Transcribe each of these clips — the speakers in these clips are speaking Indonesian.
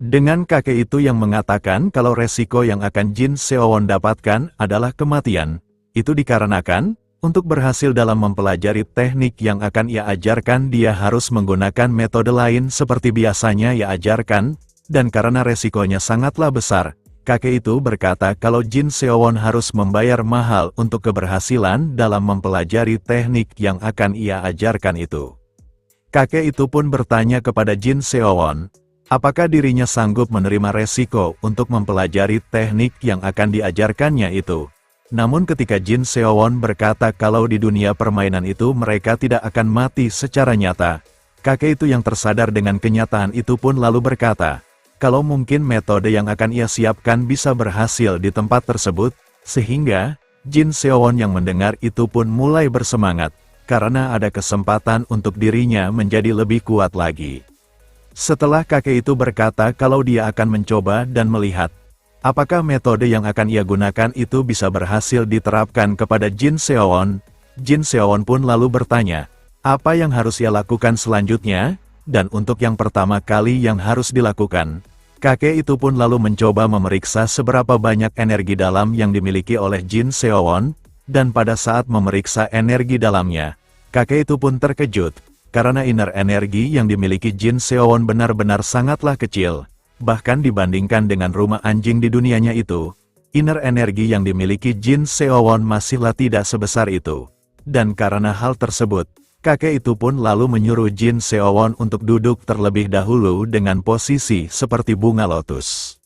Dengan kakek itu yang mengatakan kalau resiko yang akan Jin Seowon dapatkan adalah kematian, itu dikarenakan, untuk berhasil dalam mempelajari teknik yang akan ia ajarkan dia harus menggunakan metode lain seperti biasanya ia ajarkan, dan karena resikonya sangatlah besar, kakek itu berkata kalau Jin Seowon harus membayar mahal untuk keberhasilan dalam mempelajari teknik yang akan ia ajarkan itu. Kakek itu pun bertanya kepada Jin Seowon, apakah dirinya sanggup menerima resiko untuk mempelajari teknik yang akan diajarkannya itu. Namun ketika Jin Seowon berkata kalau di dunia permainan itu mereka tidak akan mati secara nyata, kakek itu yang tersadar dengan kenyataan itu pun lalu berkata, kalau mungkin metode yang akan ia siapkan bisa berhasil di tempat tersebut, sehingga Jin Seowon yang mendengar itu pun mulai bersemangat, karena ada kesempatan untuk dirinya menjadi lebih kuat lagi. Setelah kakek itu berkata kalau dia akan mencoba dan melihat, apakah metode yang akan ia gunakan itu bisa berhasil diterapkan kepada Jin Seowon, Jin Seowon pun lalu bertanya, apa yang harus ia lakukan selanjutnya, dan untuk yang pertama kali yang harus dilakukan. Kakek itu pun lalu mencoba memeriksa seberapa banyak energi dalam yang dimiliki oleh Jin Seowon, dan pada saat memeriksa energi dalamnya, kakek itu pun terkejut, karena inner energi yang dimiliki Jin Seowon benar-benar sangatlah kecil, bahkan dibandingkan dengan rumah anjing di dunianya itu, inner energi yang dimiliki Jin Seowon masihlah tidak sebesar itu. Dan karena hal tersebut, kakek itu pun lalu menyuruh Jin Seowon untuk duduk terlebih dahulu dengan posisi seperti bunga lotus.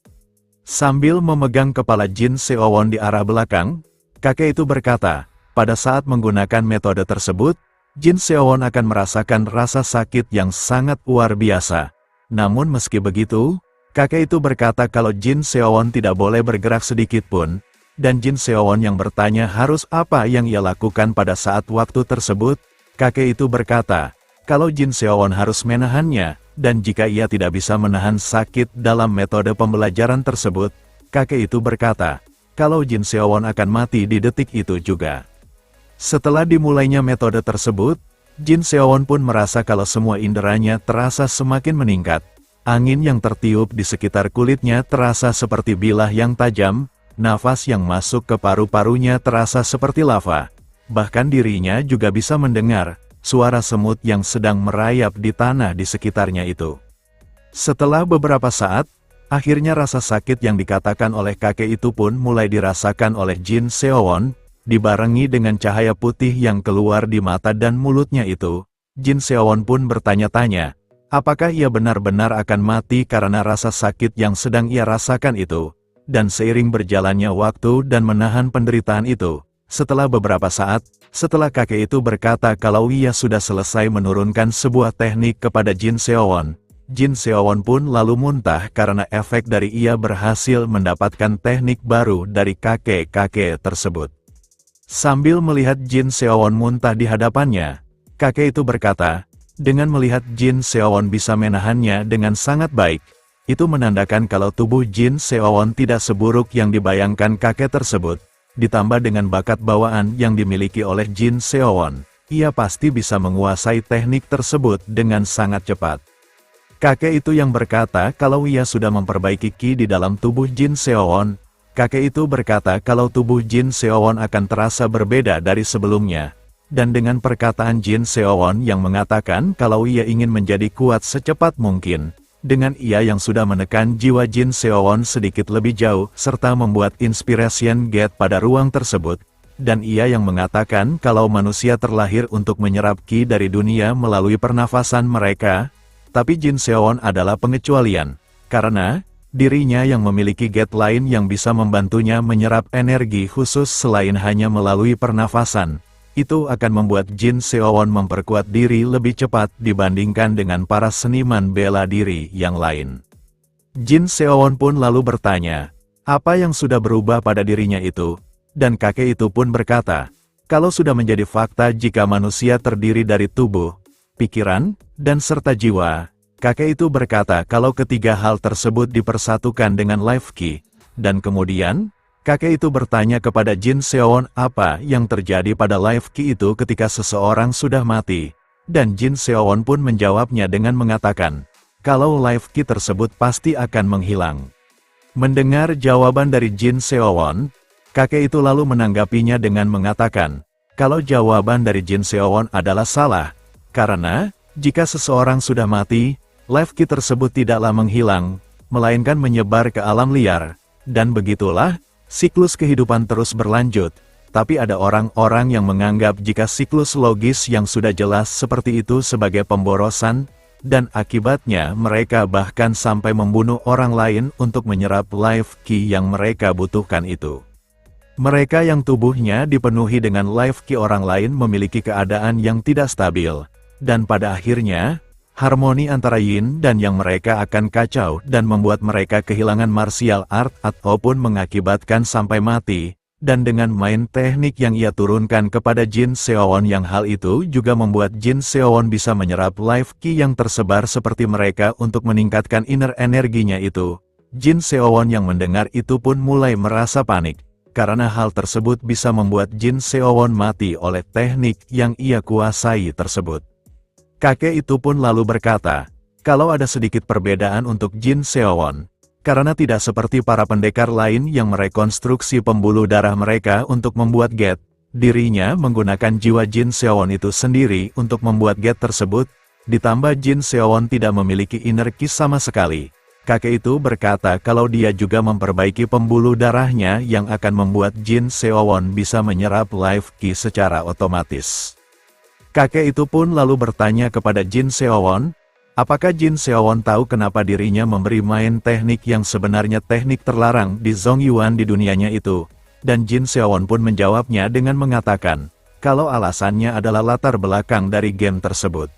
Sambil memegang kepala Jin Seowon di arah belakang, kakek itu berkata, pada saat menggunakan metode tersebut, Jin Seowon akan merasakan rasa sakit yang sangat luar biasa. Namun meski begitu, kakek itu berkata kalau Jin Seowon tidak boleh bergerak sedikit pun, dan Jin Seowon yang bertanya harus apa yang ia lakukan pada saat waktu tersebut, kakek itu berkata, kalau Jin Seowon harus menahannya, dan jika ia tidak bisa menahan sakit dalam metode pembelajaran tersebut, kakek itu berkata, kalau Jin Seowon akan mati di detik itu juga. Setelah dimulainya metode tersebut, Jin Seowon pun merasa kalau semua inderanya terasa semakin meningkat. Angin yang tertiup di sekitar kulitnya terasa seperti bilah yang tajam, nafas yang masuk ke paru-parunya terasa seperti lava. Bahkan dirinya juga bisa mendengar suara semut yang sedang merayap di tanah di sekitarnya itu. Setelah beberapa saat, akhirnya rasa sakit yang dikatakan oleh kakek itu pun mulai dirasakan oleh Jin Seowon, dibarengi dengan cahaya putih yang keluar di mata dan mulutnya itu. Jin Seowon pun bertanya-tanya, apakah ia benar-benar akan mati karena rasa sakit yang sedang ia rasakan itu? Dan seiring berjalannya waktu dan menahan penderitaan itu, setelah beberapa saat, setelah kakek itu berkata kalau ia sudah selesai menurunkan sebuah teknik kepada Jin Seowon, Jin Seowon pun lalu muntah karena efek dari ia berhasil mendapatkan teknik baru dari kakek-kakek tersebut. Sambil melihat Jin Seowon muntah di hadapannya, kakek itu berkata, dengan melihat Jin Seowon bisa menahannya dengan sangat baik, itu menandakan kalau tubuh Jin Seowon tidak seburuk yang dibayangkan kakek tersebut, ditambah dengan bakat bawaan yang dimiliki oleh Jin Seowon, ia pasti bisa menguasai teknik tersebut dengan sangat cepat. Kakek itu yang berkata kalau ia sudah memperbaiki ki di dalam tubuh Jin Seowon. Kakek itu berkata kalau tubuh Jin Seowon akan terasa berbeda dari sebelumnya. Dan dengan perkataan Jin Seowon yang mengatakan kalau ia ingin menjadi kuat secepat mungkin, dengan ia yang sudah menekan jiwa Jin Seowon sedikit lebih jauh, serta membuat inspiration gate pada ruang tersebut, dan ia yang mengatakan kalau manusia terlahir untuk menyerap ki dari dunia melalui pernafasan mereka, tapi Jin Seowon adalah pengecualian, karena dirinya yang memiliki gate lain yang bisa membantunya menyerap energi khusus selain hanya melalui pernafasan. Itu akan membuat Jin Seowon memperkuat diri lebih cepat dibandingkan dengan para seniman bela diri yang lain. Jin Seowon pun lalu bertanya, apa yang sudah berubah pada dirinya itu? Dan kakek itu pun berkata, kalau sudah menjadi fakta jika manusia terdiri dari tubuh, pikiran, dan serta jiwa, kakek itu berkata kalau ketiga hal tersebut dipersatukan dengan life ki, dan kemudian, kakek itu bertanya kepada Jin Seowon apa yang terjadi pada life ki itu ketika seseorang sudah mati, dan Jin Seowon pun menjawabnya dengan mengatakan, kalau life key tersebut pasti akan menghilang. Mendengar jawaban dari Jin Seowon, kakek itu lalu menanggapinya dengan mengatakan, kalau jawaban dari Jin Seowon adalah salah, karena, jika seseorang sudah mati, life key tersebut tidaklah menghilang, melainkan menyebar ke alam liar, dan begitulah, siklus kehidupan terus berlanjut. Tapi ada orang-orang yang menganggap jika siklus logis yang sudah jelas seperti itu sebagai pemborosan, dan akibatnya mereka bahkan sampai membunuh orang lain untuk menyerap life key yang mereka butuhkan itu. Mereka yang tubuhnya dipenuhi dengan life key orang lain memiliki keadaan yang tidak stabil, dan pada akhirnya, harmoni antara yin dan yang mereka akan kacau dan membuat mereka kehilangan martial art ataupun mengakibatkan sampai mati. Dan dengan main teknik yang ia turunkan kepada Jin Seowon yang hal itu juga membuat Jin Seowon bisa menyerap life key yang tersebar seperti mereka untuk meningkatkan inner energinya itu. Jin Seowon yang mendengar itu pun mulai merasa panik, karena hal tersebut bisa membuat Jin Seowon mati oleh teknik yang ia kuasai tersebut. Kakek itu pun lalu berkata, kalau ada sedikit perbedaan untuk Jin Seowon, karena tidak seperti para pendekar lain yang merekonstruksi pembuluh darah mereka untuk membuat get, dirinya menggunakan jiwa Jin Seowon itu sendiri untuk membuat get tersebut, ditambah Jin Seowon tidak memiliki inner key sama sekali. Kakek itu berkata kalau dia juga memperbaiki pembuluh darahnya yang akan membuat Jin Seowon bisa menyerap life key secara otomatis. Kakek itu pun lalu bertanya kepada Jin Seowon, apakah Jin Seowon tahu kenapa dirinya memberi main teknik yang sebenarnya teknik terlarang di Zongyuan di dunianya itu? Dan Jin Seowon pun menjawabnya dengan mengatakan, kalau alasannya adalah latar belakang dari game tersebut.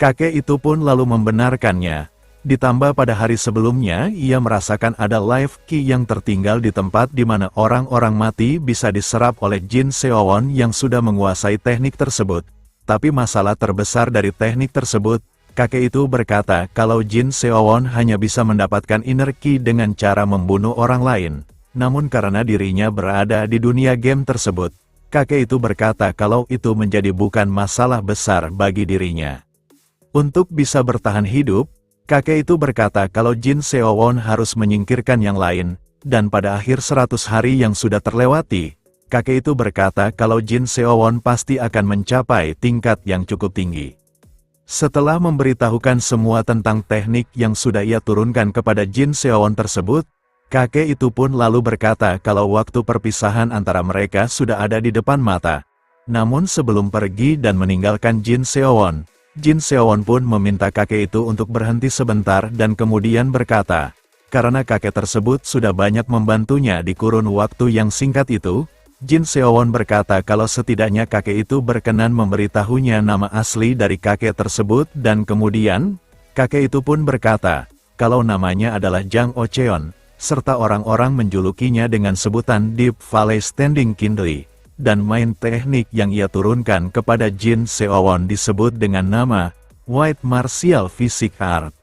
Kakek itu pun lalu membenarkannya. Ditambah pada hari sebelumnya ia merasakan ada life key yang tertinggal di tempat di mana orang-orang mati bisa diserap oleh Jin Seowon yang sudah menguasai teknik tersebut. Tapi masalah terbesar dari teknik tersebut, kakek itu berkata kalau Jin Seowon hanya bisa mendapatkan inner key dengan cara membunuh orang lain. Namun karena dirinya berada di dunia game tersebut, kakek itu berkata kalau itu menjadi bukan masalah besar bagi dirinya. Untuk bisa bertahan hidup, kakek itu berkata kalau Jin Seowon harus menyingkirkan yang lain, dan pada akhir 100 hari yang sudah terlewati, kakek itu berkata kalau Jin Seowon pasti akan mencapai tingkat yang cukup tinggi. Setelah memberitahukan semua tentang teknik yang sudah ia turunkan kepada Jin Seowon tersebut, kakek itu pun lalu berkata kalau waktu perpisahan antara mereka sudah ada di depan mata. Namun sebelum pergi dan meninggalkan Jin Seowon pun meminta kakek itu untuk berhenti sebentar dan kemudian berkata, karena kakek tersebut sudah banyak membantunya di kurun waktu yang singkat itu, Jin Seowon berkata kalau setidaknya kakek itu berkenan memberitahunya nama asli dari kakek tersebut dan kemudian, kakek itu pun berkata, kalau namanya adalah Jang Ocheon, serta orang-orang menjulukinya dengan sebutan Deep Valley Standing Kindly, dan main teknik yang ia turunkan kepada Jin Seowon disebut dengan nama White Martial Physique Art.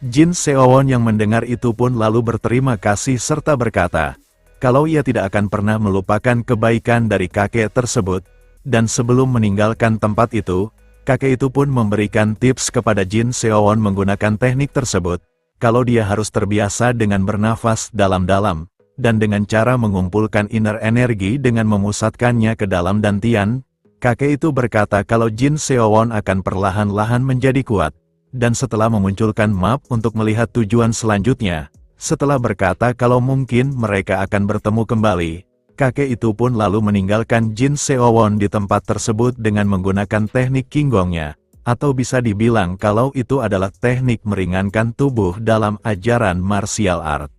Jin Seowon yang mendengar itu pun lalu berterima kasih serta berkata, kalau ia tidak akan pernah melupakan kebaikan dari kakek tersebut, dan sebelum meninggalkan tempat itu, kakek itu pun memberikan tips kepada Jin Seowon menggunakan teknik tersebut, kalau dia harus terbiasa dengan bernafas dalam-dalam, dan dengan cara mengumpulkan inner energi dengan memusatkannya ke dalam dantian, kakek itu berkata kalau Jin Seowon akan perlahan-lahan menjadi kuat, dan setelah memunculkan map untuk melihat tujuan selanjutnya, setelah berkata kalau mungkin mereka akan bertemu kembali, kakek itu pun lalu meninggalkan Jin Seowon di tempat tersebut dengan menggunakan teknik Qinggongnya, atau bisa dibilang kalau itu adalah teknik meringankan tubuh dalam ajaran martial art.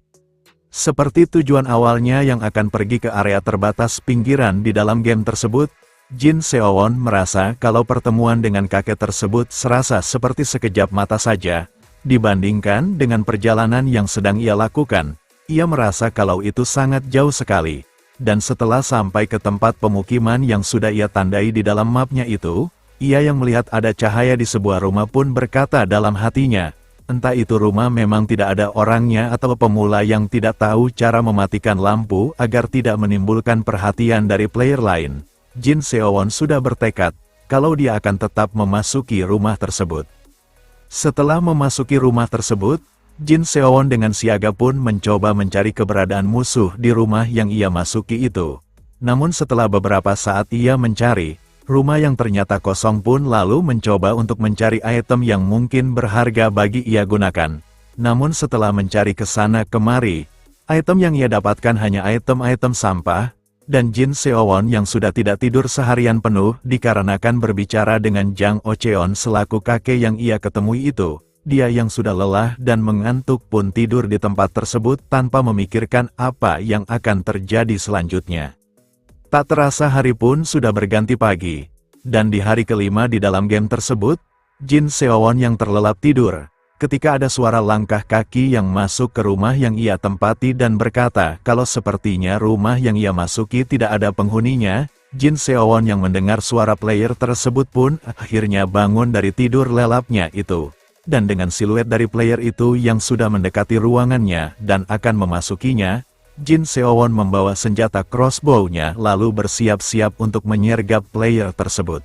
Seperti tujuan awalnya yang akan pergi ke area terbatas pinggiran di dalam game tersebut, Jin Seowon merasa kalau pertemuan dengan kakek tersebut serasa seperti sekejap mata saja. Dibandingkan dengan perjalanan yang sedang ia lakukan, ia merasa kalau itu sangat jauh sekali. Dan setelah sampai ke tempat pemukiman yang sudah ia tandai di dalam mapnya itu, ia yang melihat ada cahaya di sebuah rumah pun berkata dalam hatinya, entah itu rumah memang tidak ada orangnya atau pemula yang tidak tahu cara mematikan lampu agar tidak menimbulkan perhatian dari player lain. Jin Seowon sudah bertekad, kalau dia akan tetap memasuki rumah tersebut. Setelah memasuki rumah tersebut, Jin Seowon dengan siaga pun mencoba mencari keberadaan musuh di rumah yang ia masuki itu. Namun setelah beberapa saat ia mencari, rumah yang ternyata kosong pun lalu mencoba untuk mencari item yang mungkin berharga bagi ia gunakan. Namun setelah mencari ke sana kemari, item yang ia dapatkan hanya item-item sampah, dan Jin Seowon yang sudah tidak tidur seharian penuh dikarenakan berbicara dengan Jang Ocheon selaku kakek yang ia ketemui itu. Dia yang sudah lelah dan mengantuk pun tidur di tempat tersebut tanpa memikirkan apa yang akan terjadi selanjutnya. Tak terasa hari pun sudah berganti pagi, dan di hari kelima di dalam game tersebut, Jin Seowon yang terlelap tidur, ketika ada suara langkah kaki yang masuk ke rumah yang ia tempati dan berkata kalau sepertinya rumah yang ia masuki tidak ada penghuninya. Jin Seowon yang mendengar suara player tersebut pun akhirnya bangun dari tidur lelapnya itu. Dan dengan siluet dari player itu yang sudah mendekati ruangannya dan akan memasukinya, Jin Seowon membawa senjata crossbow-nya lalu bersiap-siap untuk menyergap player tersebut.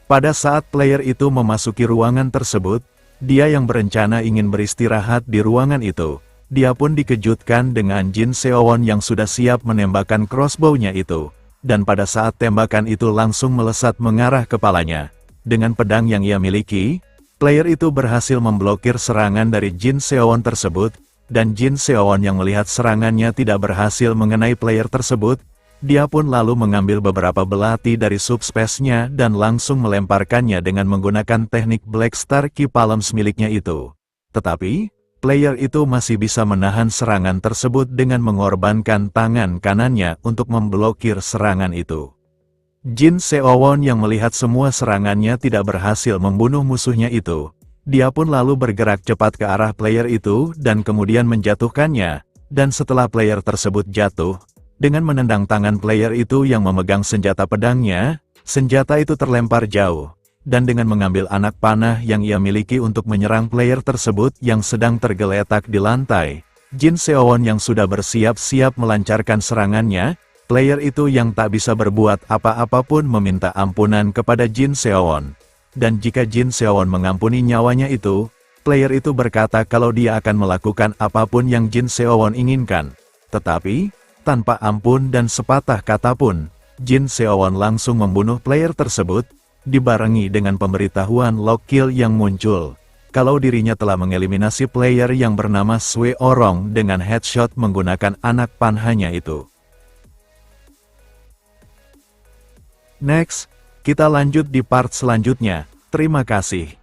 Pada saat player itu memasuki ruangan tersebut, dia yang berencana ingin beristirahat di ruangan itu, dia pun dikejutkan dengan Jin Seowon yang sudah siap menembakkan crossbow-nya itu, dan pada saat tembakan itu langsung melesat mengarah kepalanya. Dengan pedang yang ia miliki, player itu berhasil memblokir serangan dari Jin Seowon tersebut, dan Jin Seowon yang melihat serangannya tidak berhasil mengenai player tersebut, dia pun lalu mengambil beberapa belati dari subspace-nya dan langsung melemparkannya dengan menggunakan teknik Black Star Key Palms miliknya itu. Tetapi, player itu masih bisa menahan serangan tersebut dengan mengorbankan tangan kanannya untuk memblokir serangan itu. Jin Seowon yang melihat semua serangannya tidak berhasil membunuh musuhnya itu, dia pun lalu bergerak cepat ke arah player itu dan kemudian menjatuhkannya, dan setelah player tersebut jatuh, dengan menendang tangan player itu yang memegang senjata pedangnya, senjata itu terlempar jauh, dan dengan mengambil anak panah yang ia miliki untuk menyerang player tersebut yang sedang tergeletak di lantai, Jin Seowon yang sudah bersiap-siap melancarkan serangannya, player itu yang tak bisa berbuat apa-apa pun meminta ampunan kepada Jin Seowon. Dan jika Jin Seowon mengampuni nyawanya itu, player itu berkata kalau dia akan melakukan apapun yang Jin Seowon inginkan. Tetapi, tanpa ampun dan sepatah kata pun, Jin Seowon langsung membunuh player tersebut, dibarengi dengan pemberitahuan lock kill yang muncul, kalau dirinya telah mengeliminasi player yang bernama Sue Orong dengan headshot menggunakan anak panahnya itu. Next, kita lanjut di part selanjutnya. Terima kasih.